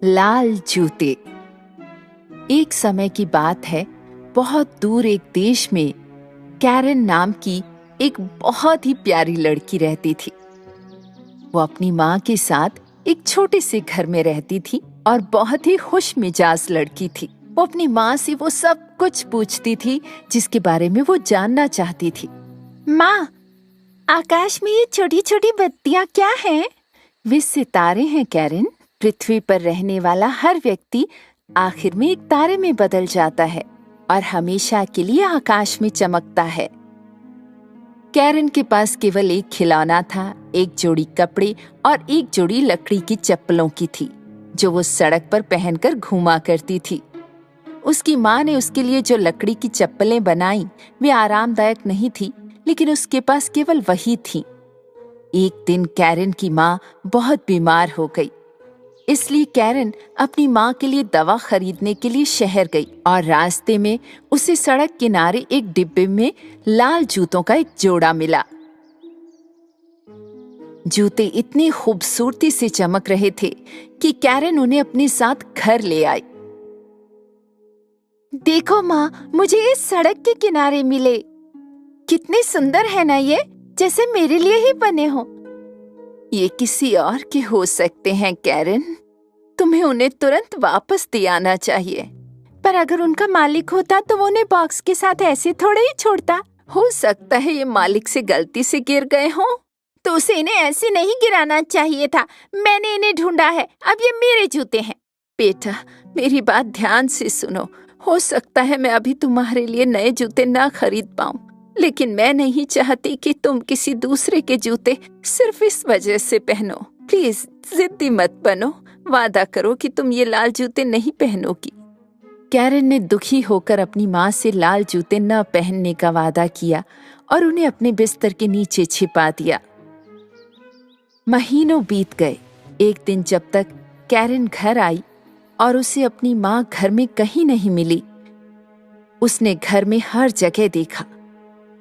लाल जूते। एक समय की बात है, बहुत दूर एक देश में कैरन नाम की एक बहुत ही प्यारी लड़की रहती थी। वो अपनी माँ के साथ एक छोटे से घर में रहती थी और बहुत ही खुश मिजाज लड़की थी। वो अपनी माँ से वो सब कुछ पूछती थी जिसके बारे में वो जानना चाहती थी। माँ, आकाश में ये छोटी छोटी बत्तियाँ क्या हैं? वे सितारे हैं कैरन। पृथ्वी पर रहने वाला हर व्यक्ति आखिर में एक तारे में बदल जाता है और हमेशा के लिए आकाश में चमकता है। कैरन के पास केवल एक खिलौना था, एक जोड़ी कपड़े और एक जोड़ी लकड़ी की चप्पलों की थी, जो वो सड़क पर पहनकर घूमा करती थी। उसकी माँ ने उसके लिए जो लकड़ी की चप्पलें बनाई, वे आरामदायक नहीं थी, लेकिन उसके पास केवल वही थी। एक दिन कैरन की माँ बहुत बीमार हो गई, इसलिए कैरन अपनी माँ के लिए दवा खरीदने के लिए शहर गई और रास्ते में उसे सड़क किनारे एक डिब्बे में लाल जूतों का एक जोड़ा मिला। जूते इतनी खूबसूरती से चमक रहे थे कि कैरन उन्हें अपने साथ घर ले आई। देखो माँ, मुझे इस सड़क के किनारे मिले। कितने सुंदर है ना ये, जैसे मेरे लिए ही बने हो। ये किसी और के हो सकते हैं कैरन, तुम्हें उन्हें तुरंत वापस दे आना चाहिए। पर अगर उनका मालिक होता तो वो उन्हें बॉक्स के साथ ऐसे थोड़े ही छोड़ता। हो सकता है ये मालिक से गलती से गिर गए हों। तो उसे इन्हें ऐसे नहीं गिराना चाहिए था। मैंने इन्हें ढूंढा है, अब ये मेरे जूते हैं। बेटा, मेरी बात ध्यान से सुनो। हो सकता है मैं अभी तुम्हारे लिए नए जूते ना खरीद पाऊं, लेकिन मैं नहीं चाहती कि तुम किसी दूसरे के जूते सिर्फ इस वजह से पहनो। प्लीज जिद्दी मत बनो, वादा करो कि तुम ये लाल जूते नहीं पहनोगी। कैरन ने दुखी होकर अपनी माँ से लाल जूते न पहनने का वादा किया और उन्हें अपने बिस्तर के नीचे छिपा दिया। महीनों बीत गए। एक दिन जब तक कैरन घर आई और उसे अपनी माँ घर में कहीं नहीं मिली, उसने घर में हर जगह देखा,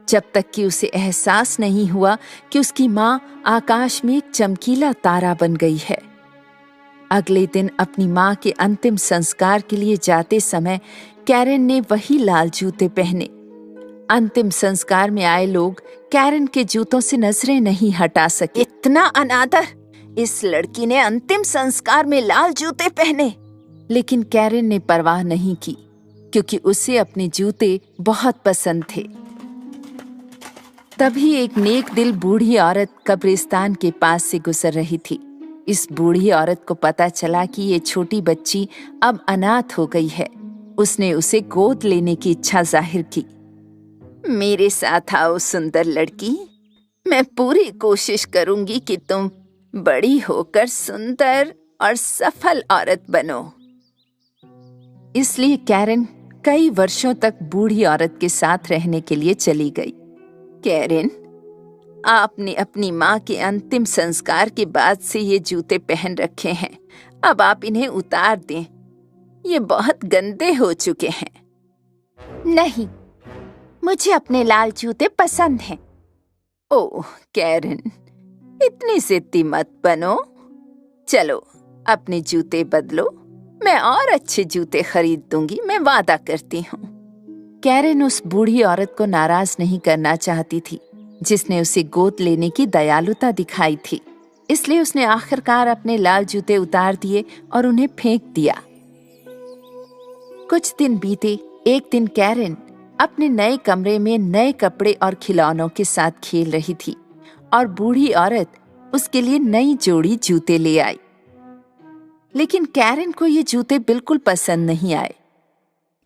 जब तक कि उसे एहसास नहीं हुआ कि उसकी माँ आकाश में एक चमकीला तारा बन गई है। अगले दिन अपनी माँ के अंतिम संस्कार के लिए जाते समय कैरन ने वही लाल जूते पहने। अंतिम संस्कार में आए लोग कैरन के जूतों से नजरें नहीं हटा सके। इतना अनादर! इस लड़की ने अंतिम संस्कार में लाल जूते पहने। लेकिन कैरन ने परवाह नहीं की, क्योंकि उसे अपने जूते बहुत पसंद थे। तभी एक नेक दिल बूढ़ी औरत कब्रिस्तान के पास से गुजर रही थी। इस बूढ़ी औरत को पता चला कि ये छोटी बच्ची अब अनाथ हो गई है। उसने उसे गोद लेने की इच्छा जाहिर की। मेरे साथ आओ सुंदर लड़की, मैं पूरी कोशिश करूंगी कि तुम बड़ी होकर सुंदर और सफल औरत बनो। इसलिए कैरन कई वर्षों तक बूढ़ी औरत के साथ रहने के लिए चली गई। कैरन, आपने अपनी माँ के अंतिम संस्कार के बाद से ये जूते पहन रखे हैं, अब आप इन्हें उतार दें। ये बहुत गंदे हो चुके हैं। नहीं, मुझे अपने लाल जूते पसंद हैं। ओह कैरन, इतनी जिद्दी मत बनो। चलो अपने जूते बदलो, मैं और अच्छे जूते खरीद दूंगी, मैं वादा करती हूँ। कैरन उस बूढ़ी औरत को नाराज नहीं करना चाहती थी, जिसने उसे गोद लेने की दयालुता दिखाई थी। इसलिए उसने आखिरकार अपने लाल जूते उतार दिए और उन्हें फेंक दिया। कुछ दिन बीते। एक दिन कैरन अपने नए कमरे में नए कपड़े और खिलौनों के साथ खेल रही थी और बूढ़ी औरत उसके लिए नई जोड़ी जूते ले आई। लेकिन कैरन को ये जूते बिल्कुल पसंद नहीं आए।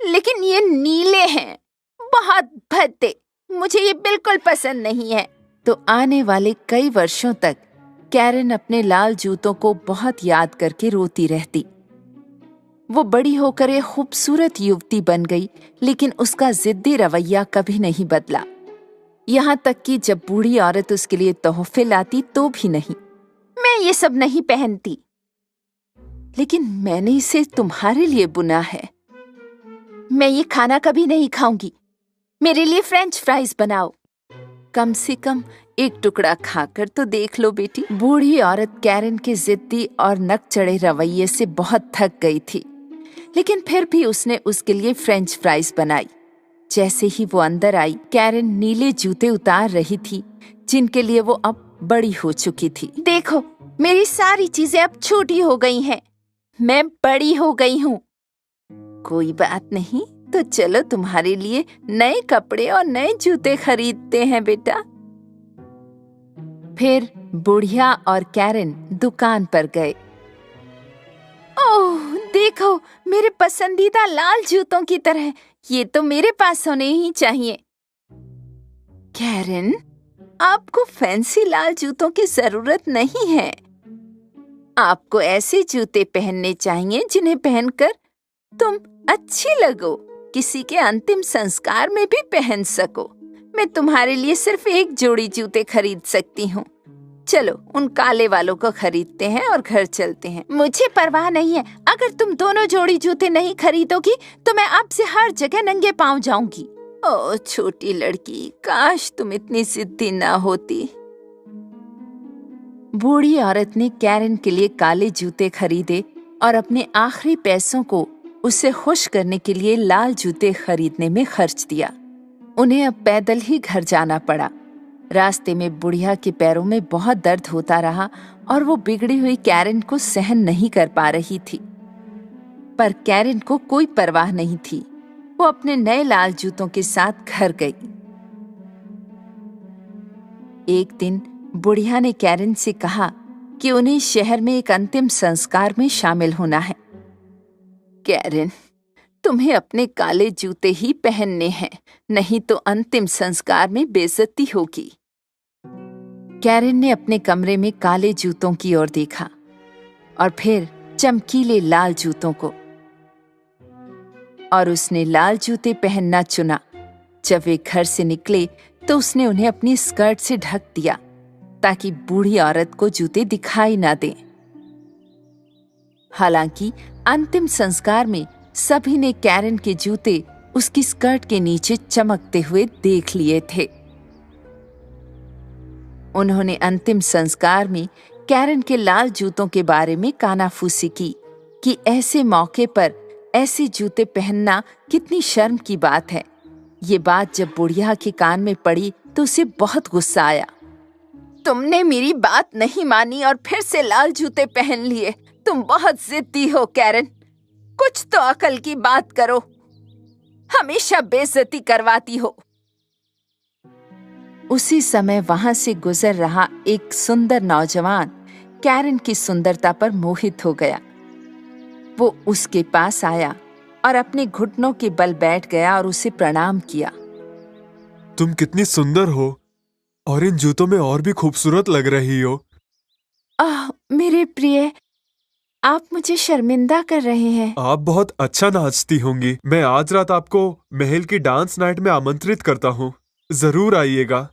लेकिन ये नीले हैं, बहुत भद्दे, मुझे ये बिल्कुल पसंद नहीं है। तो आने वाले कई वर्षों तक कैरन अपने लाल जूतों को बहुत याद करके रोती रहती। वो बड़ी होकर एक खूबसूरत युवती बन गई, लेकिन उसका जिद्दी रवैया कभी नहीं बदला। यहाँ तक कि जब बूढ़ी औरत उसके लिए तोहफे लाती तो भी नहीं। मैं ये सब नहीं पहनती। लेकिन मैंने इसे तुम्हारे लिए बुना है। मैं ये खाना कभी नहीं खाऊंगी। मेरे लिए फ्रेंच फ्राइज बनाओ। कम से कम एक टुकड़ा खाकर तो देख लो बेटी। बूढ़ी औरत कैरन के जिद्दी और नक चढ़े रवैये से बहुत थक गई थी, लेकिन फिर भी उसने उसके लिए फ्रेंच फ्राइज बनाई। जैसे ही वो अंदर आई, कैरन नीले जूते उतार रही थी जिनके लिए वो अब बड़ी हो चुकी थी। देखो, मेरी सारी चीजें अब छोटी हो गई हैं। मैं बड़ी हो गई हूँ। कोई बात नहीं, तो चलो तुम्हारे लिए नए कपड़े और नए जूते खरीदते हैं बेटा। फिर बुढ़िया और कैरन दुकान पर गए। ओह, देखो, मेरे पसंदीदा लाल जूतों की तरह। ये तो मेरे पास होने ही चाहिए। कैरन, आपको फैंसी लाल जूतों की जरूरत नहीं है। आपको ऐसे जूते पहनने चाहिए जिन्हें पहनकर तुम अच्छी लगो, किसी के अंतिम संस्कार में भी पहन सको। मैं तुम्हारे लिए सिर्फ एक जोड़ी जूते खरीद सकती हूँ। चलो उन काले वालों को खरीदते हैं और घर चलते हैं। मुझे परवाह नहीं है। अगर तुम दोनों जोड़ी जूते नहीं खरीदोगी तो मैं आपसे हर जगह नंगे पांव जाऊंगी। ओ छोटी लड़की, काश तुम इतनी जिद्दी ना होती। बूढ़ी औरत ने कैरन के लिए काले जूते खरीदे और अपने आखिरी पैसों को उसे खुश करने के लिए लाल जूते खरीदने में खर्च दिया। उन्हें अब पैदल ही घर जाना पड़ा। रास्ते में बुढ़िया के पैरों में बहुत दर्द होता रहा और वो बिगड़ी हुई कैरन को सहन नहीं कर पा रही थी। पर कैरन को कोई परवाह नहीं थी। वो अपने नए लाल जूतों के साथ घर गई। एक दिन बुढ़िया ने कैरन से कहा कि उन्हें शहर में एक अंतिम संस्कार में शामिल होना है। कैरन, तुम्हें अपने काले जूते ही पहनने हैं, नहीं तो अंतिम संस्कार में बेइज्जती होगी। कैरन ने अपने कमरे में काले जूतों की ओर देखा और फिर चमकीले लाल जूतों को, और उसने लाल जूते पहनना चुना। जब वे घर से निकले तो उसने उन्हें अपनी स्कर्ट से ढक दिया ताकि बूढ़ी औरत को जूते दिखाई ना दें। हालांकि अंतिम संस्कार में सभी ने कैरन के जूते उसकी स्कर्ट के नीचे चमकते हुए देख लिए थे। उन्होंने अंतिम संस्कार में कैरन के लाल जूतों के बारे में कानाफूसी की कि ऐसे मौके पर ऐसे जूते पहनना कितनी शर्म की बात है। ये बात जब बुढ़िया के कान में पड़ी तो उसे बहुत गुस्सा आया। तुमने मेरी बात नहीं मानी और फिर से लाल जूते पहन लिए। तुम बहुत जिद्दी हो कैरन, कुछ तो अकल की बात करो। हमेशा बेइज्जती करवाती हो। उसी समय वहां से गुजर रहा एक सुंदर नौजवान कैरन की सुंदरता पर मोहित हो गया। वो उसके पास आया और अपने घुटनों के बल बैठ गया और उसे प्रणाम किया। तुम कितनी सुंदर हो और इन जूतों में और भी खूबसूरत लग रही हो। मेरे प्रिय, आप मुझे शर्मिंदा कर रहे हैं। आप बहुत अच्छा नाचती होंगी। मैं आज रात आपको महल की डांस नाइट में आमंत्रित करता हूँ, जरूर आइएगा।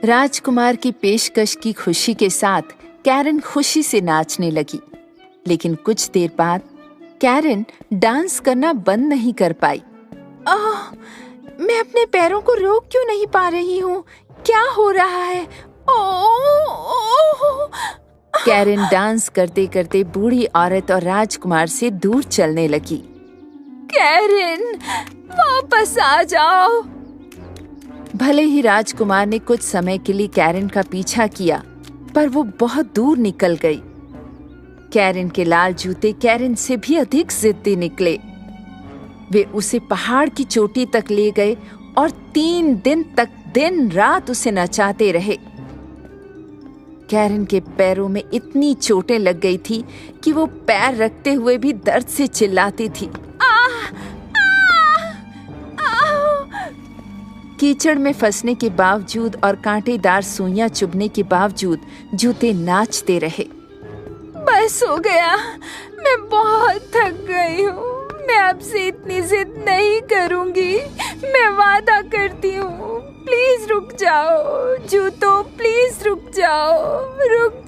राजकुमार की पेशकश की खुशी के साथ कैरन खुशी से नाचने लगी, लेकिन कुछ देर बाद कैरन डांस करना बंद नहीं कर पाई। मैं अपने पैरों को रोक क्यों नहीं पा रही हूँ? क्या हो रहा है? कैरन डांस करते करते बूढ़ी औरत और राजकुमार से दूर चलने लगी। कैरन, वापस आ जाओ। भले ही राजकुमार ने कुछ समय के लिए कैरन का पीछा किया, पर वो बहुत दूर निकल गई। कैरन के लाल जूते कैरन से भी अधिक जिद्दी निकले। वे उसे पहाड़ की चोटी तक ले गए और 3 दिन तक दिन रात उसे नचाते रहे। कैरन के पैरों में इतनी चोटें लग गई थी कि वो पैर रखते हुए भी दर्द से चिल्लाती थी। कीचड़ में फंसने के बावजूद और कांटेदार सुइयां चुभने के बावजूद जूते नाचते रहे। बस हो गया, मैं बहुत थक गई हूँ। मैं आपसे इतनी जिद नहीं करूँगी, मैं वादा करती हूँ। प्लीज रुक जाओ जूतों, प्लीज रुक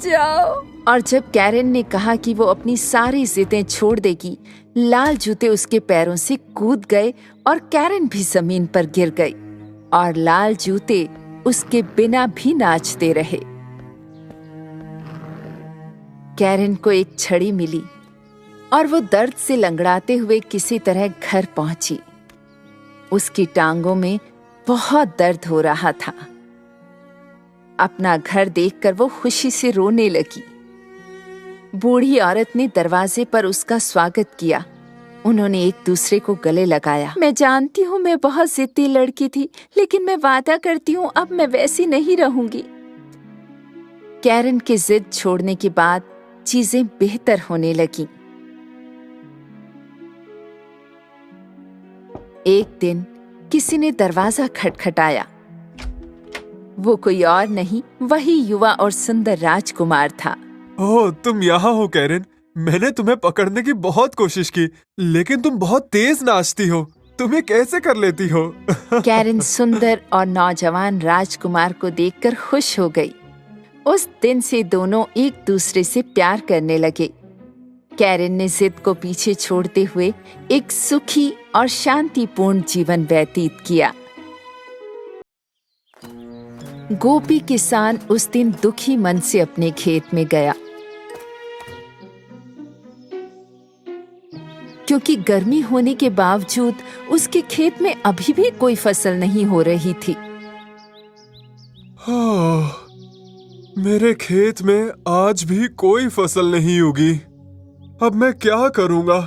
जाओ। और जब कैरन ने कहा कि वो अपनी सारी जिदें छोड़ देगी, लाल जूते उसके पैरों से कूद गए और कैरन भी जमीन पर गिर गई और लाल जूते उसके बिना भी नाचते रहे। कैरन को एक छड़ी मिली और वो दर्द से लंगड़ाते हुए किसी तरह घर पहुंची। उसकी टांगों में बहुत दर्द हो रहा था। अपना घर देखकर वो खुशी से रोने लगी। बूढ़ी औरत ने दरवाजे पर उसका स्वागत किया। उन्होंने एक दूसरे को गले लगाया। मैं जानती हूँ मैं बहुत जिद्दी लड़की थी, लेकिन मैं वादा करती हूँ अब मैं वैसी नहीं रहूंगी। कैरन की जिद छोड़ने के बाद चीजें बेहतर होने लगीं। एक दिन किसी ने दरवाजा खटखटाया। वो कोई और नहीं, वही युवा और सुंदर राजकुमार था। ओह, तुम यहाँ हो कैरन। मैंने तुम्हें पकड़ने की बहुत कोशिश की, लेकिन तुम बहुत तेज नाचती हो। तुम्हें कैसे कर लेती हो? कैरन सुंदर और नौजवान राजकुमार को देखकर खुश हो गई। उस दिन से दोनों एक दूसरे से प्यार करने लगे। कैरन ने जिद को पीछे छोड़ते हुए एक सुखी और शांतिपूर्ण जीवन व्यतीत किया। गोपी किसान उस दिन दुखी मन से अपने खेत में गया, क्योंकि गर्मी होने के बावजूद उसके खेत में अभी भी कोई फसल नहीं हो रही थी। मेरे खेत में आज भी कोई फसल नहीं उगी। अब मैं क्या करूंगा?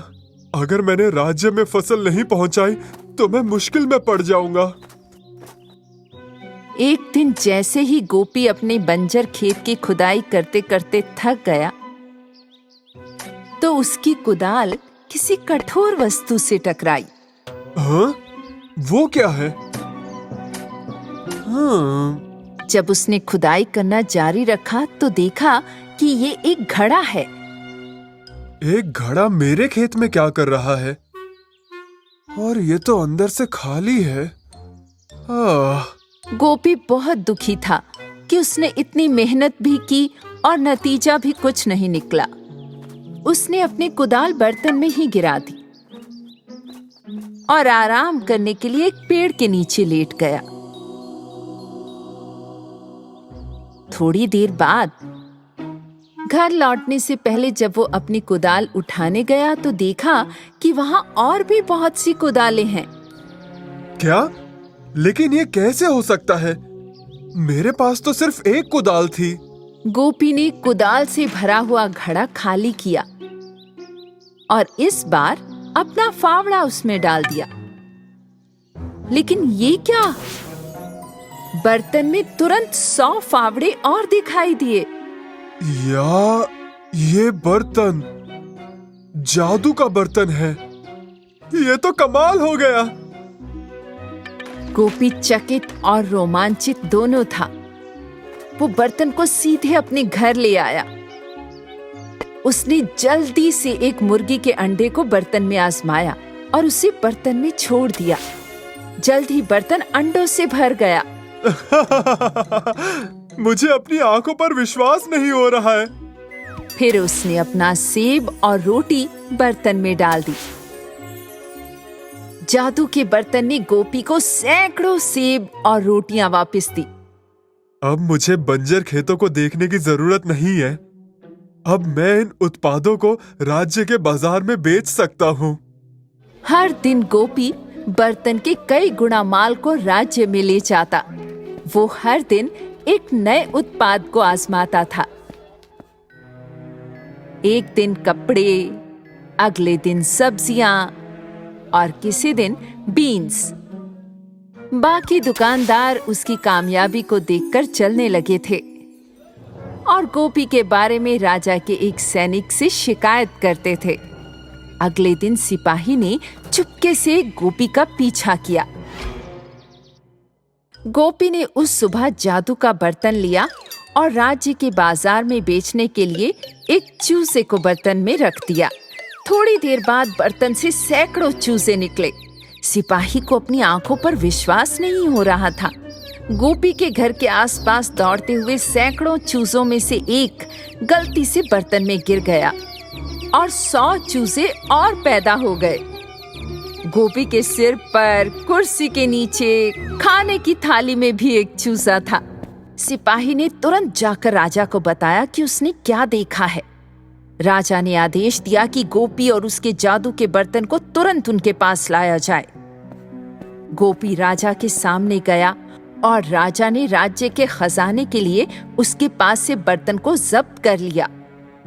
अगर मैंने राज्य में फसल नहीं पहुंचाई तो मैं मुश्किल में पड़ जाऊंगा। एक दिन जैसे ही गोपी अपने बंजर खेत की खुदाई करते करते थक गया, तो उसकी कुदाल किसी कठोर वस्तु से टकराई। हाँ? वो क्या है? हाँ। जब उसने खुदाई करना जारी रखा तो देखा कि ये एक घड़ा है। एक घड़ा मेरे खेत में क्या कर रहा है? और ये तो अंदर से खाली है। गोपी बहुत दुखी था कि उसने इतनी मेहनत भी की और नतीजा भी कुछ नहीं निकला। उसने अपनी कुदाल बर्तन में ही गिरा दी और आराम करने के लिए एक पेड़ के नीचे लेट गया। थोड़ी देर बाद घर लौटने से पहले जब वो अपनी कुदाल उठाने गया तो देखा कि वहां और भी बहुत सी कुदालें हैं। क्या? लेकिन ये कैसे हो सकता है? मेरे पास तो सिर्फ एक कुदाल थी। गोपी ने कुदाल से भरा हुआ घड़ा खाली किया और इस बार अपना फावड़ा उसमें डाल दिया। लेकिन ये क्या? बर्तन में तुरंत 100 फावड़े और दिखाई दिए। ये बर्तन जादू का बर्तन है। ये तो कमाल हो गया। गोपी चकित और रोमांचित दोनों था। वो बर्तन को सीधे अपने घर ले आया। उसने जल्दी से एक मुर्गी के अंडे को बर्तन में आजमाया और उसे बर्तन में छोड़ दिया। जल्द ही बर्तन अंडों से भर गया। मुझे अपनी आंखों पर विश्वास नहीं हो रहा है। फिर उसने अपना सेब और रोटी बर्तन में डाल दी। जादू के बर्तन ने गोपी को सैकड़ों सेब और रोटियां वापस दी। अब मुझे बंजर खेतों को देखने की जरूरत नहीं है। अब मैं इन उत्पादों को राज्य के बाजार में बेच सकता हूँ। हर दिन गोपी बर्तन के कई गुना माल को राज्य में ले जाता। वो हर दिन एक नए उत्पाद को आजमाता था। एक दिन कपड़े, अगले दिन सब्जियां और किसी दिन बीन्स। बाकी दुकानदार उसकी कामयाबी को देखकर चलने लगे थे और गोपी के बारे में राजा के एक सैनिक से शिकायत करते थे। अगले दिन सिपाही ने चुपके से गोपी का पीछा किया। गोपी ने उस सुबह जादू का बर्तन लिया और राज्य के बाजार में बेचने के लिए एक चूजे को बर्तन में रख दिया। थोड़ी देर बाद बर्तन से सैकड़ों चूजे निकले। सिपाही को अपनी आंखों पर विश्वास नहीं हो रहा था। गोपी के घर के आसपास दौड़ते हुए सैकड़ों चूजों में से एक गलती से बर्तन में गिर गया और 100 चूजे और पैदा हो गए। गोपी के सिर पर, कुर्सी के नीचे, खाने की थाली में भी एक चूजा था। सिपाही ने तुरंत जाकर राजा को बताया कि उसने क्या देखा है। राजा ने आदेश दिया कि गोपी और उसके जादू के बर्तन को तुरंत उनके पास लाया जाए। गोपी राजा के सामने गया और राजा ने राज्य के खजाने के लिए उसके पास से बर्तन को जब्त कर लिया।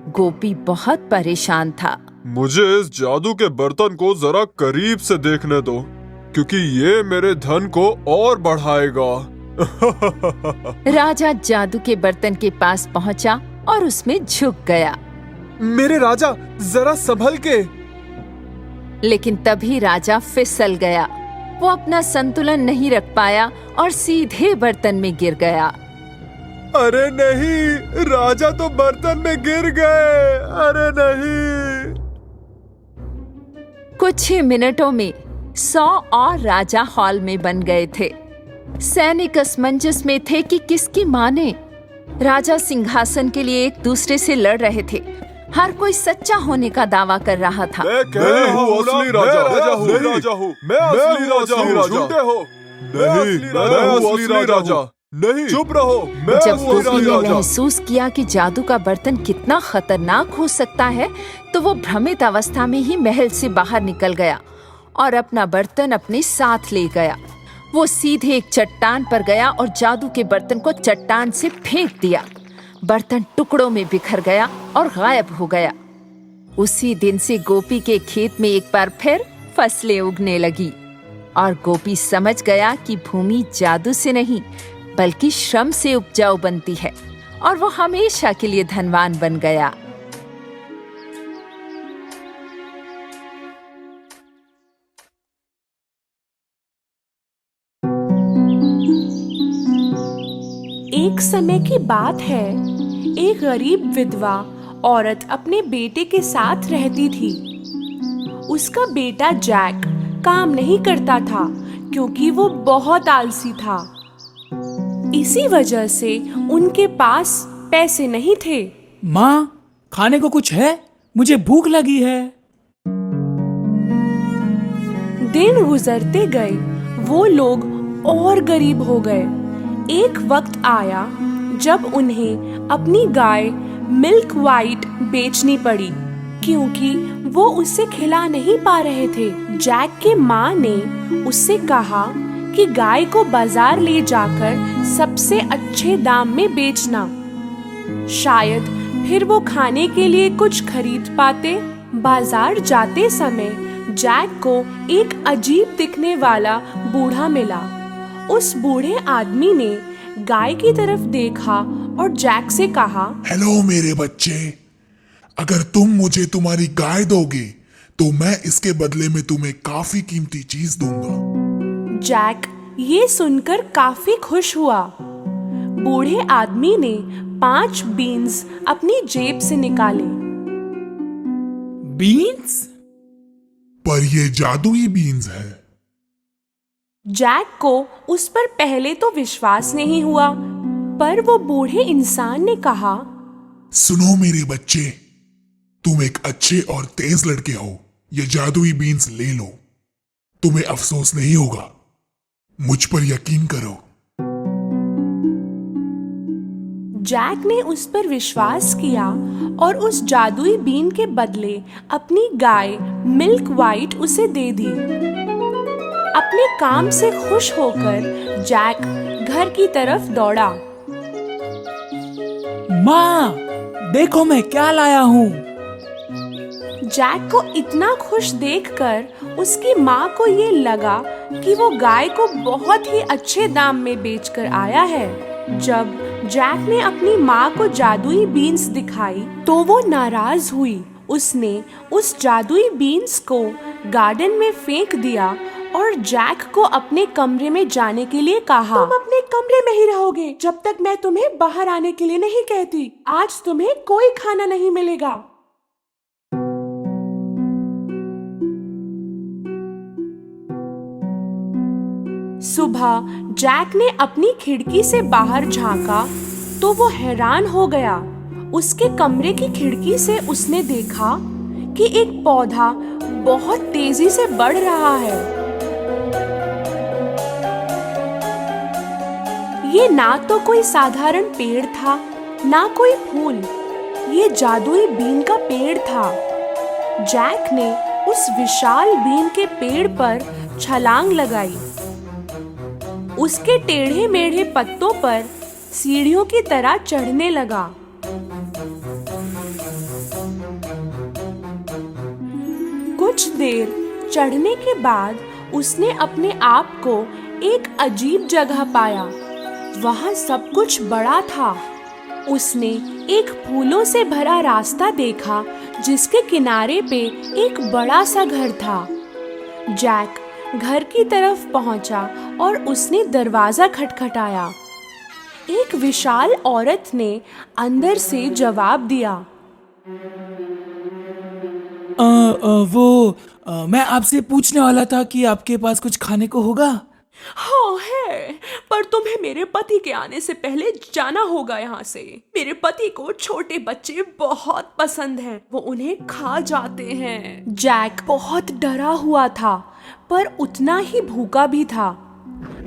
गोपी बहुत परेशान था। मुझे इस जादू के बर्तन को जरा करीब से देखने दो, क्योंकि ये मेरे धन को और बढ़ाएगा। राजा जादू के बर्तन के पास पहुंचा और उसमें झुक गया। मेरे राजा, जरा संभल के। लेकिन तभी राजा फिसल गया। वो अपना संतुलन नहीं रख पाया और सीधे बर्तन में गिर गया। अरे नहीं, राजा तो बर्तन में गिर गए। अरे नहीं। कुछ ही मिनटों में 100 और राजा हॉल में बन गए थे। सैनिक असमंजस में थे कि किसकी माने। राजा सिंहासन के लिए एक दूसरे से लड़ रहे थे। हर कोई सच्चा होने का दावा कर रहा था। मैं असली राजा हूँ। मैं असली राजा हूँ। झूठे हो। मैं असली राजा। नहीं, चुप रहो। जब गोपी ने महसूस किया कि जादू का बर्तन कितना खतरनाक हो सकता है, तो वो भ्रमित अवस्था में ही महल से बाहर निकल गया और अपना बर्तन अपने साथ ले गया। वो सीधे एक चट्टान पर गया और जादू के बर्तन को चट्टान से फेंक दिया। बर्तन टुकड़ों में बिखर गया और गायब हो गया। उसी दिन से गोपी के खेत में एक बार फिर फसलें उगने लगी और गोपी समझ गया कि भूमि जादू से नहीं बल्कि श्रम से उपजाऊ बनती है, और वो हमेशा के लिए धनवान बन गया। एक समय की बात है, एक गरीब विधवा औरत अपने बेटे के साथ रहती थी। उसका बेटा जैक काम नहीं करता था क्योंकि वो बहुत आलसी था। इसी वजह से उनके पास पैसे नहीं थे। माँ, खाने को कुछ है? मुझे भूख लगी है। दिन गुजरते गए, वो लोग और गरीब हो गए। एक वक्त आया जब उन्हें अपनी गाय मिल्क वाइट बेचनी पड़ी क्योंकि वो उसे खिला नहीं पा रहे थे। जैक के माँ ने उससे कहा कि गाय को बाजार ले जाकर सबसे अच्छे दाम में बेचना, शायद फिर वो खाने के लिए कुछ खरीद पाते। बाजार जाते समय जैक को एक अजीब दिखने वाला बूढ़ा मिला। उस बूढ़े आदमी ने गाय की तरफ देखा और जैक से कहा, हेलो मेरे बच्चे, अगर तुम मुझे तुम्हारी गाय दोगे तो मैं इसके बदले में तुम्हें काफी कीमती चीज दूंगा। जैक ये सुनकर काफी खुश हुआ। बूढ़े आदमी ने 5 बीन्स अपनी जेब से निकाले। बीन्स? पर ये जादुई बीन्स है। जैक को उस पर पहले तो विश्वास नहीं हुआ, पर वो बूढ़े इंसान ने कहा, सुनो मेरे बच्चे, तुम एक अच्छे और तेज लड़के हो। ये जादुई बीन्स ले लो, तुम्हें अफसोस नहीं होगा। मुझ पर यकीन करो। जैक ने उस पर विश्वास किया और उस जादुई बीन के बदले अपनी गाय मिल्क वाइट उसे दे दी। अपने काम से खुश होकर जैक घर की तरफ दौड़ा। माँ, देखो मैं क्या लाया हूँ। जैक को इतना खुश देखकर उसकी माँ को ये लगा कि वो गाय को बहुत ही अच्छे दाम में बेचकर आया है। जब जैक ने अपनी माँ को जादुई बीन्स दिखाई तो वो नाराज हुई। उसने उस जादुई बीन्स को गार्डन में फेंक दिया और जैक को अपने कमरे में जाने के लिए कहा, तुम अपने कमरे में ही रहोगे जब तक मैं तुम्हें बाहर आने के लिए नहीं कहती। आज तुम्हें कोई खाना नहीं मिलेगा। सुबह जैक ने अपनी खिड़की से बाहर झांका तो वो हैरान हो गया। उसके कमरे की खिड़की से उसने देखा कि एक पौधा बहुत तेजी से बढ़ रहा है। ये ना तो कोई साधारण पेड़ था, ना कोई फूल, ये जादुई बीन का पेड़ था। जैक ने उस विशाल बीन के पेड़ पर छलांग लगाई। उसके टेढ़े मेढ़े पत्तों पर सीढ़ियों की तरह चढ़ने लगा। कुछ देर चढ़ने के बाद उसने अपने आप को एक अजीब जगह पाया। वहां सब कुछ बड़ा था। उसने एक फूलों से भरा रास्ता देखा जिसके किनारे पे एक बड़ा सा घर था। जैक घर की तरफ पहुंचा और उसने दरवाजा खटखटाया। एक विशाल औरत ने अंदर से जवाब दिया। मैं आपसे पूछने वाला था कि आपके पास कुछ खाने को होगा? हाँ है, पर तुम्हें मेरे पति के आने से पहले जाना होगा यहाँ से। मेरे पति को छोटे बच्चे बहुत पसंद हैं, वो उन्हें खा जाते हैं। जैक बहुत डरा हुआ था, पर उतना ही भूखा भी था।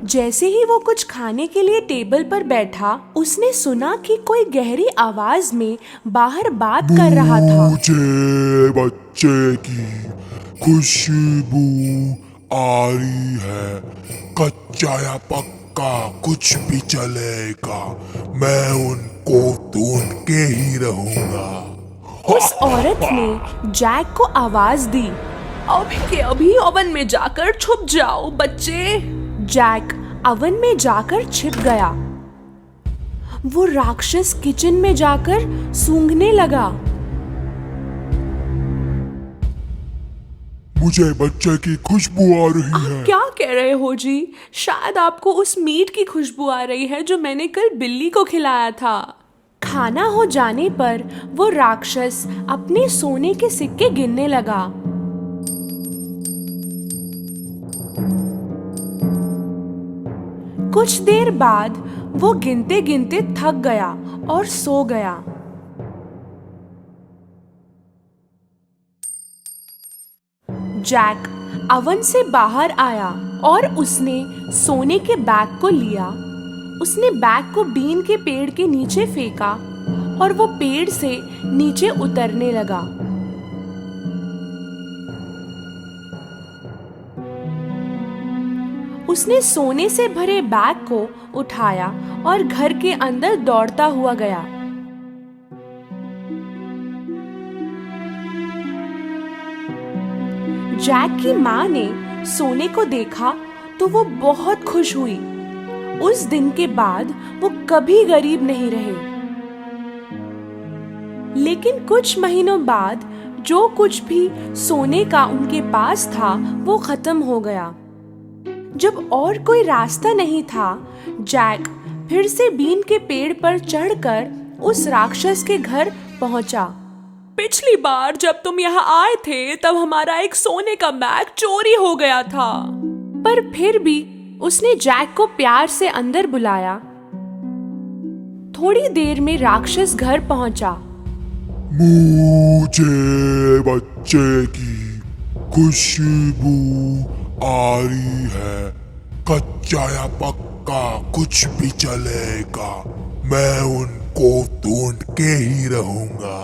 जैसे ही वो कुछ खाने के लिए टेबल पर बैठा, उसने सुना कि कोई गहरी आवाज में बाहर बात कर रहा था। मुझे बच्चे की खुशबू आ रही है, कच्चा या पक्का कुछ भी चलेगा, मैं उनको ढूंढ के ही रहूंगा। उस औरत ने जैक को आवाज दी, अभी के अभी ओवन में जाकर छुप जाओ बच्चे। जैक ओवन में जाकर छिप गया। वो राक्षस किचन में जाकर सूंघने लगा। मुझे बच्चे की खुशबू आ रही है। क्या कह रहे हो जी? शायद आपको उस मीट की खुशबू आ रही है जो मैंने कल बिल्ली को खिलाया था। खाना हो जाने पर वो राक्षस अपने सोने के सिक्के गिनने लगा। कुछ देर बाद वो गिनते गिनते थक गया और सो गया। जैक ओवन से बाहर आया और उसने सोने के बैग को लिया। उसने बैग को बीन के पेड़ के नीचे फेंका और वो पेड़ से नीचे उतरने लगा। उसने सोने से भरे बैग को उठाया और घर के अंदर दौड़ता हुआ गया। जैक की माँ ने सोने को देखा तो वो बहुत खुश हुई। उस दिन के बाद वो कभी गरीब नहीं रहे। लेकिन कुछ महीनों बाद जो कुछ भी सोने का उनके पास था वो खत्म हो गया। जब और कोई रास्ता नहीं था, जैक फिर से बीन के पेड़ पर चढ़कर उस राक्षस के घर पहुंचा। पिछली बार जब तुम यहाँ आए थे तब हमारा एक सोने का बैग चोरी हो गया था। पर फिर भी उसने जैक को प्यार से अंदर बुलाया। थोड़ी देर में राक्षस घर पहुंचा। मुझे बच्चे की खुशबू आ रही है, कच्चा या पक्का कुछ भी चलेगा, मैं उनको ढूंढ के ही रहूंगा।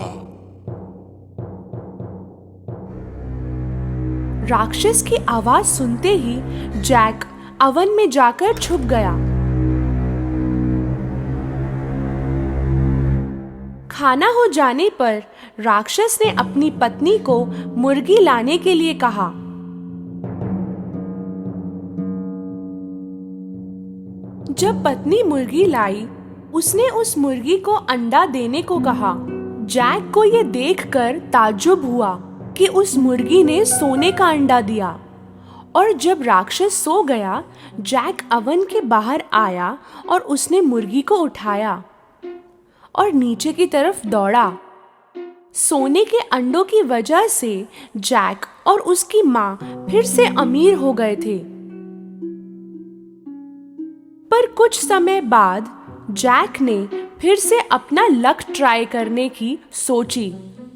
राक्षस की आवाज सुनते ही जैक ओवन में जाकर छुप गया। खाना हो जाने पर राक्षस ने अपनी पत्नी को मुर्गी लाने के लिए कहा। जब पत्नी मुर्गी लाई, उसने उस मुर्गी को अंडा देने को कहा। जैक को ये देखकर ताज्जुब हुआ कि उस मुर्गी ने सोने का अंडा दिया। और जब राक्षस सो गया, जैक ओवन के बाहर आया और उसने मुर्गी को उठाया और नीचे की तरफ दौड़ा। सोने के अंडों की वजह से जैक और उसकी माँ फिर से अमीर हो गए थे। पर कुछ समय बाद जैक ने फिर से अपना लक ट्राई करने की सोची।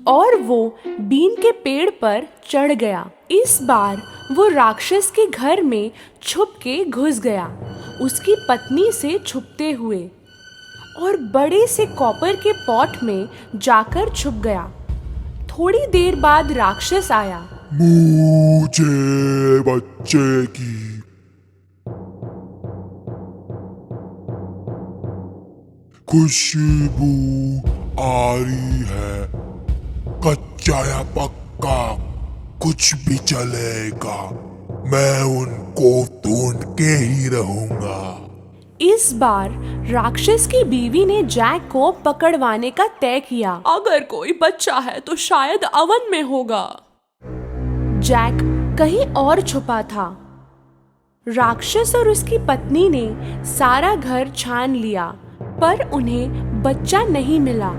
और वो बीन के पेड़ पर चढ़ गया। इस बार वो राक्षस के घर में छुप के घुस गया, उसकी पत्नी से छुपते हुए, और बड़े से कॉपर के पॉट में जाकर छुप गया। थोड़ी देर बाद राक्षस आया। मुझे बच्चे की खुशबू आ रही है, कच्चा या पक्का कुछ भी चलेगा, मैं उनको ढूंढ के ही रहूंगा। इस बार राक्षस की बीवी ने जैक को पकड़वाने का तय किया। अगर कोई बच्चा है तो शायद अवन में होगा। जैक कहीं और छुपा था। राक्षस और उसकी पत्नी ने सारा घर छान लिया, पर उन्हें बच्चा नहीं मिला।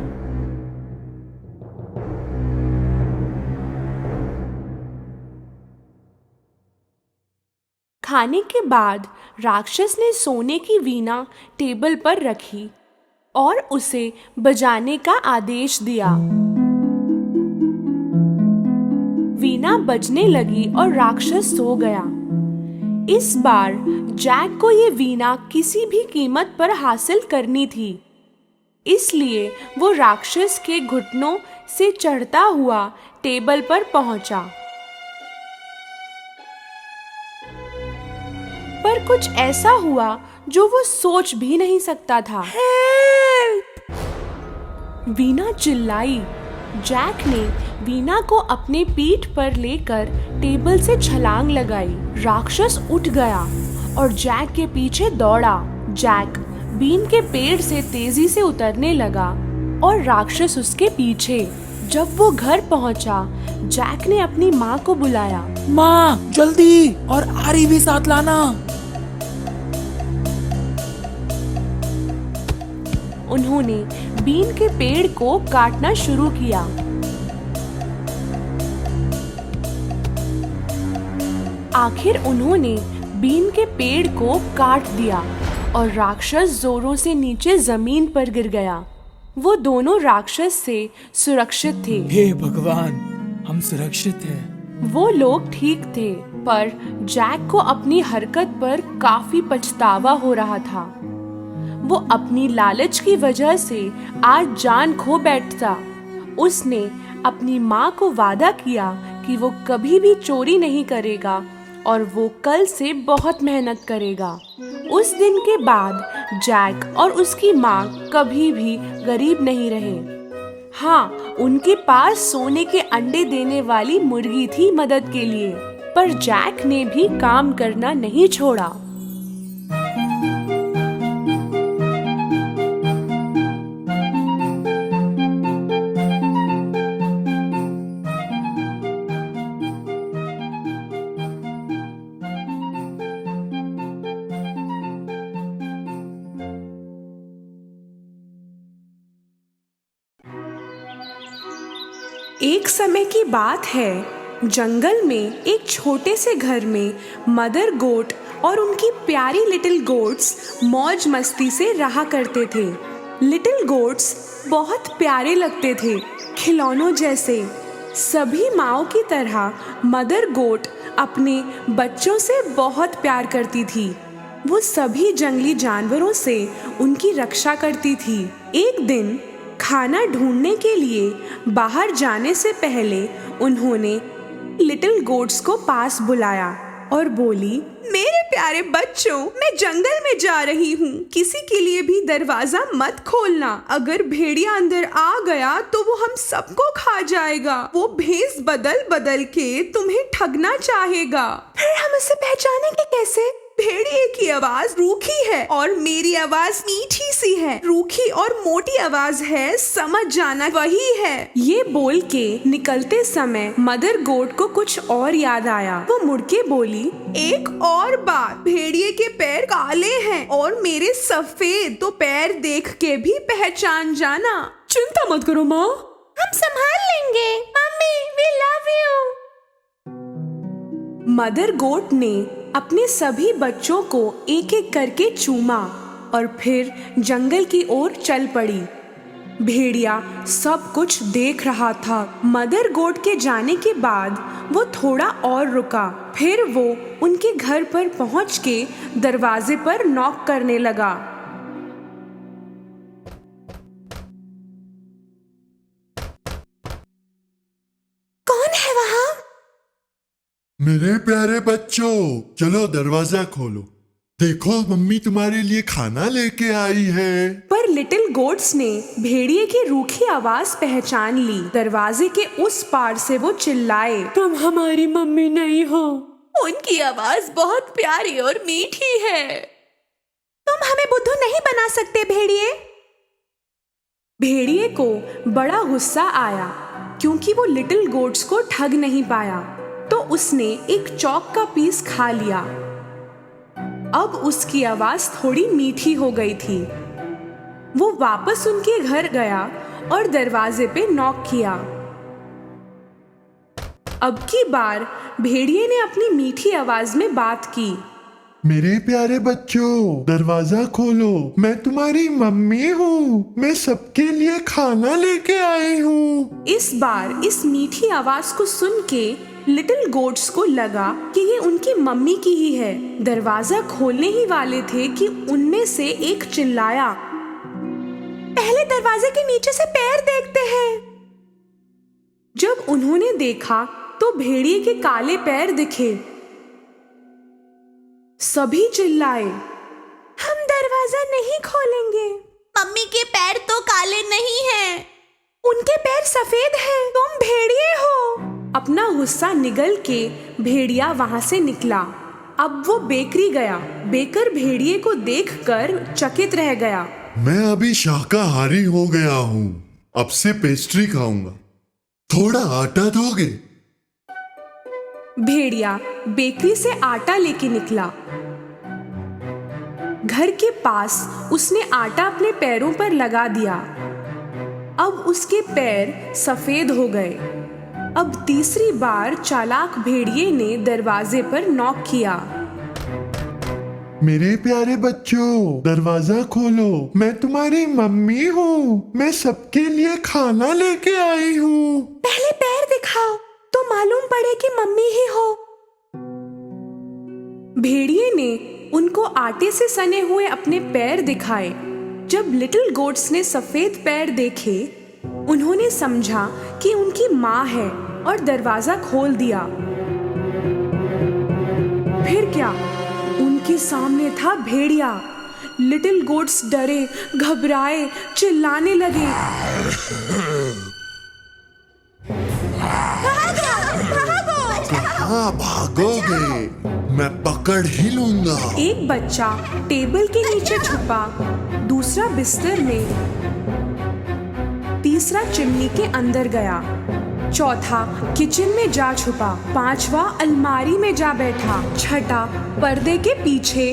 खाने के बाद राक्षस ने सोने की वीणा टेबल पर रखी और उसे बजाने का आदेश दिया। वीणा बजने लगी और राक्षस सो गया। इस बार जैक को ये वीणा किसी भी कीमत पर हासिल करनी थी, इसलिए वो राक्षस के घुटनों से चढ़ता हुआ टेबल पर पहुंचा। पर कुछ ऐसा हुआ जो वो सोच भी नहीं सकता था। हेल्प! वीणा चिल्लाई। जैक ने वीणा को अपने पीठ पर लेकर टेबल से छलांग लगाई। राक्षस उठ गया और जैक के पीछे दौड़ा। जैक बीन के पेड़ से तेजी से उतरने लगा और राक्षस उसके पीछे। जब वो घर पहुंचा, जैक ने अपनी माँ को बुलाया। माँ, जल्दी, और आरी भी साथ लाना। उन्होंने बीन के पेड़ को काटना शुरू किया। आखिर उन्होंने बीन के पेड़ को काट दिया और राक्षस जोरों से नीचे जमीन पर गिर गया। वो दोनों राक्षस से सुरक्षित थे। हे भगवान, हम सुरक्षित हैं। वो लोग ठीक थे, पर जैक को अपनी हरकत पर काफी पछतावा हो रहा था। वो अपनी लालच की वजह से आज जान खो बैठता। उसने अपनी माँ को वादा किया कि वो कभी भी चोरी नहीं करेगा और वो कल से बहुत मेहनत करेगा। उस दिन के बाद जैक और उसकी माँ कभी भी गरीब नहीं रहे। हाँ, उनके पास सोने के अंडे देने वाली मुर्गी थी मदद के लिए, पर जैक ने भी काम करना नहीं छोड़ा। एक समय की बात है, जंगल में एक छोटे से घर में मदर गोट और उनकी प्यारी लिटिल गोट्स मौज मस्ती से रहा करते थे। लिटिल गोट्स बहुत प्यारे लगते थे, खिलौनों जैसे। सभी माँओं की तरह मदर गोट अपने बच्चों से बहुत प्यार करती थी। वो सभी जंगली जानवरों से उनकी रक्षा करती थी। एक दिन खाना ढूंढने के लिए बाहर जाने से पहले उन्होंने लिटिल गोट्स को पास बुलाया और बोली, मेरे प्यारे बच्चों, मैं जंगल में जा रही हूँ। किसी के लिए भी दरवाजा मत खोलना। अगर भेड़िया अंदर आ गया तो वो हम सबको खा जाएगा। वो भेष बदल बदल के तुम्हें ठगना चाहेगा। फिर हम उसे पहचानेंगे कैसे? भेड़िए की आवाज रूखी है और मेरी आवाज मीठी सी है। रूखी और मोटी आवाज है, समझ जाना वही है। ये बोल के निकलते समय मदर गोट को कुछ और याद आया। वो मुड़ के बोली, एक और बात, भेड़िए के पैर काले हैं और मेरे सफेद, तो पैर देख के भी पहचान जाना। चिंता मत करो माँ, हम संभाल लेंगे। Mummy, we love you. Mother goat ने अपने सभी बच्चों को एक एक करके चूमा और फिर जंगल की ओर चल पड़ी। भेड़िया सब कुछ देख रहा था। मदर गोट के जाने के बाद वो थोड़ा और रुका। फिर वो उनके घर पर पहुंच के दरवाजे पर नॉक करने लगा। कौन है वहां? मेरे प्यारे बच्चों, चलो दरवाजा खोलो। देखो, मम्मी तुम्हारे लिए खाना लेके आई है। पर लिटिल गोट्स ने भेड़िए की रूखी आवाज पहचान ली। दरवाजे के उस पार से वो चिल्लाए, तुम हमारी मम्मी नहीं हो। उनकी आवाज बहुत प्यारी और मीठी है। तुम हमें बुद्धू नहीं बना सकते भेड़िए। भेड़िए को बड़ा गुस्सा आया क्योंकि वो लिटिल गोट्स को ठग नहीं पाया, तो उसने एक चौक का पीस खा लिया। अब उसकी आवाज थोड़ी मीठी हो गई थी। वो वापस उनके घर गया और दरवाजे पे नॉक किया। अब की बार भेड़िए ने अपनी मीठी आवाज में बात की। मेरे प्यारे बच्चों, दरवाजा खोलो। मैं तुम्हारी मम्मी हूँ। मैं सबके लिए खाना लेके आई हूँ। इस बार इस मीठी आवाज को सुन के लिटिल गोट्स को लगा कि ये उनकी मम्मी की ही है। दरवाजा खोलने ही वाले थे कि उनमें से एक चिल्लाया, पहले दरवाजे के नीचे से पैर देखते हैं। जब उन्होंने देखा तो भेड़िए के काले पैर दिखे। सभी चिल्लाए, हम दरवाजा नहीं खोलेंगे। मम्मी के पैर तो काले नहीं हैं। उनके पैर सफेद हैं। तुम भेड़िए हो। अपना गुस्सा निगल के भेड़िया वहां से निकला। अब वो बेकरी गया। बेकर भेड़िए को देखकर चकित रह गया। मैं अभी शाकाहारी हो गया हूँ। अब से पेस्ट्री खाऊंगा। थोड़ा आटा दोगे? भेड़िया बेकरी से आटा लेके निकला। घर के पास उसने आटा अपने पैरों पर लगा दिया। अब उसके पैर सफेद हो गए। अब तीसरी बार चालाक भेड़िए ने दरवाजे पर नॉक किया। मेरे प्यारे बच्चों, दरवाजा खोलो। मैं तुम्हारी मम्मी हूँ। मैं सबके लिए खाना लेके आई हूँ। पहले पैर दिखाओ तो मालूम पड़े कि मम्मी ही हो। भेड़िए ने उनको आटे से सने हुए अपने पैर दिखाए। जब लिटिल गोट्स ने सफेद पैर देखे, उन्होंने समझा कि उनकी माँ है और दरवाजा खोल दिया। फिर क्या, उनके सामने था भेड़िया। लिटिल गोट्स डरे, घबराए, चिल्लाने लगे, कहाँ भागोगे? मैं पकड़ ही लूंगा। एक बच्चा टेबल के नीचे छुपा, दूसरा बिस्तर में, तीसरा चिमनी के अंदर गया, चौथा किचन में जा छुपा, पांचवा अलमारी में जा बैठा, छठा पर्दे के पीछे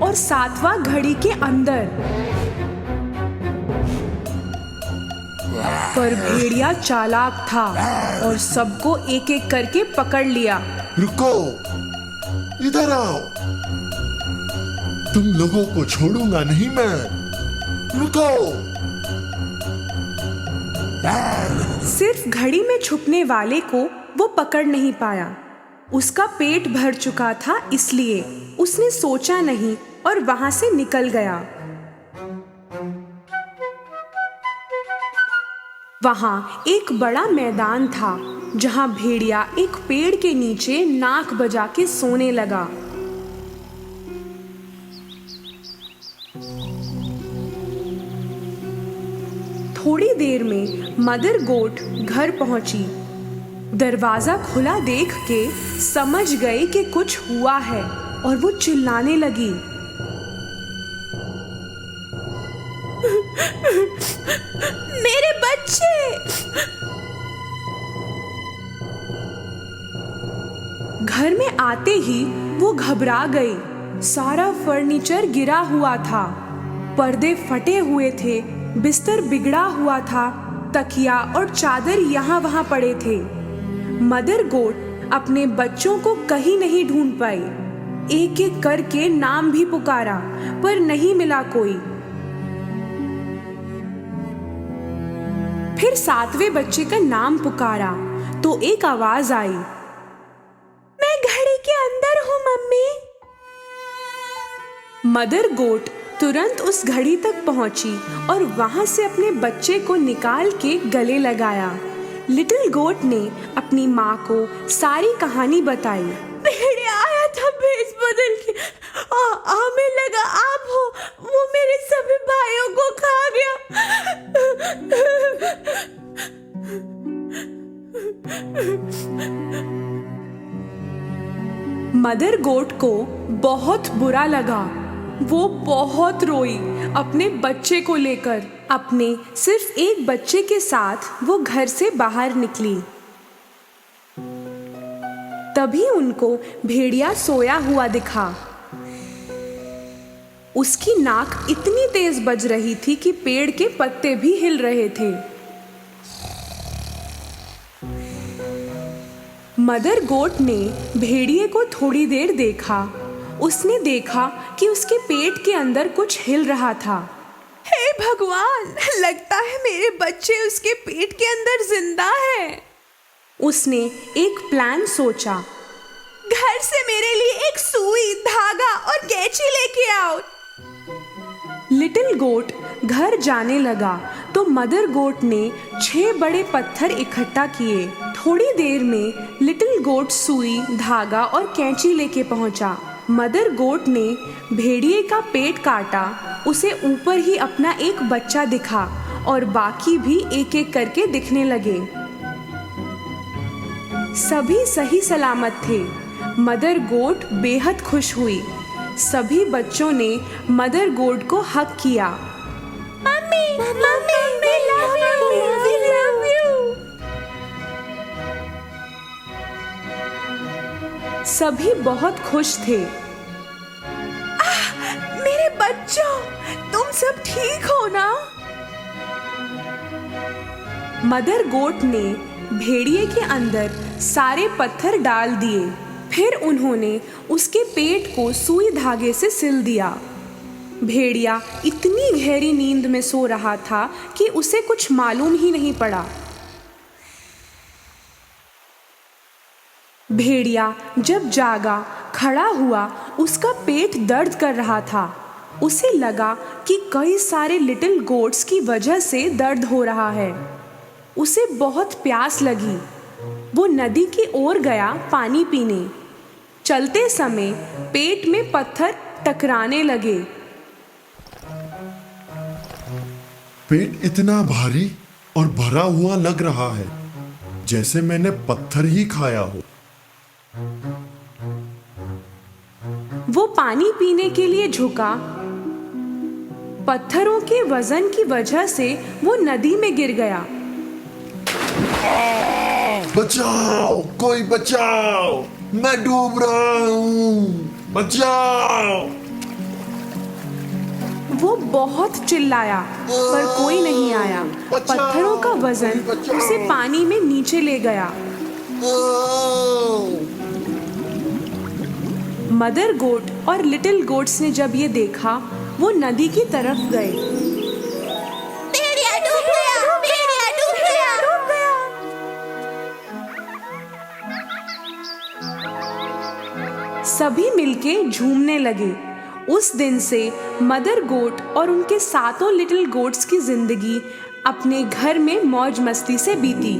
और सातवां घड़ी के अंदर। पर भेड़िया चालाक था और सबको एक एक करके पकड़ लिया। रुको, इधर आओ। तुम लोगों को छोड़ूंगा नहीं मैं। रुको। सिर्फ घड़ी में छुपने वाले को वो पकड़ नहीं पाया। उसका पेट भर चुका था, इसलिए उसने सोचा नहीं और वहां से निकल गया। वहां एक बड़ा मैदान था जहां भेड़िया एक पेड़ के नीचे नाक बजा के सोने लगा। थोड़ी देर में मदर गोट घर पहुंची। दरवाजा खुला देख के समझ गए कि कुछ हुआ है और वो चिल्लाने लगी, मेरे बच्चे। घर में आते ही वो घबरा गई। सारा फर्नीचर गिरा हुआ था, पर्दे फटे हुए थे, बिस्तर बिगड़ा हुआ था, तकिया और चादर यहाँ वहाँ पड़े थे। मदर गोट अपने बच्चों को कहीं नहीं ढूंढ पाई। एक एक करके नाम भी पुकारा पर नहीं मिला कोई। फिर 7वें बच्चे का नाम पुकारा तो एक आवाज आई, मैं घड़ी के अंदर हूँ मम्मी। मदर गोट तुरंत उस घड़ी तक पहुंची और वहां से अपने बच्चे को निकाल के गले लगाया। लिटिल गोट ने अपनी माँ को सारी कहानी बताई। भेड़िया आया था भेष बदल के, हमें लगा आप हो, वो मेरे सभी भाइयों को खा गया। मदर गोट को बहुत बुरा लगा। वो बहुत रोई अपने बच्चे को लेकर। अपने सिर्फ एक बच्चे के साथ वो घर से बाहर निकली। तभी उनको भेड़िया सोया हुआ दिखा। उसकी नाक इतनी तेज बज रही थी कि पेड़ के पत्ते भी हिल रहे थे। मदर गोट ने भेड़िए को थोड़ी देर देखा। उसने देखा कि उसके पेट के अंदर कुछ हिल रहा था। हे भगवान, लगता है मेरे बच्चे उसके पेट के अंदर जिंदा है। उसने एक प्लान सोचा। घर से मेरे लिए एक सुई, धागा और कैंची लेके आओ। लिटिल गोट घर जाने लगा तो मदर गोट ने 6 बड़े पत्थर इकट्ठा किए। थोड़ी देर में लिटिल गोट सुई, धागा और कैंची लेके पहुंचा। मदर गोट ने भेड़िए का पेट काटा। उसे ऊपर ही अपना एक बच्चा दिखा और बाकी भी एक एक करके दिखने लगे। सभी सही सलामत थे। मदर गोट बेहद खुश हुई। सभी बच्चों ने मदर गोट को हग किया। Mummy, mummy, we love you, we love you। सभी बहुत खुश थे। मेरे बच्चों, तुम सब ठीक हो ना? मदर गोट ने भेड़िए के अंदर सारे पत्थर डाल दिए। फिर उन्होंने उसके पेट को सुई धागे से सिल दिया। भेड़िया इतनी गहरी नींद में सो रहा था कि उसे कुछ मालूम ही नहीं पड़ा। भेड़िया जब जागा, खड़ा हुआ, उसका पेट दर्द कर रहा था। उसे लगा कि कई सारे लिटिल गोट्स की वजह से दर्द हो रहा है। उसे बहुत प्यास लगी। वो नदी की ओर गया पानी पीने। चलते समय पेट में पत्थर टकराने लगे। पेट इतना भारी और भरा हुआ लग रहा है, जैसे मैंने पत्थर ही खाया हो। वो पानी पीने के लिए झुका। पत्थरों के वजन की वजह से वो नदी में गिर गया। बचाओ, कोई बचाओ, मैं डूब रहा हूँ, बचाओ। वो बहुत चिल्लाया पर कोई नहीं आया। पत्थरों का वजन उसे पानी में नीचे ले गया। मदर गोट और लिटिल गोट्स ने जब ये देखा, वो नदी की तरफ गए। भेड़िया डूब गया, भेड़िया डूब गया, डूब गया। सभी मिलके झूमने लगे। उस दिन से मदर गोट और उनके 7 लिटिल गोट्स की जिंदगी अपने घर में मौज मस्ती से बीती।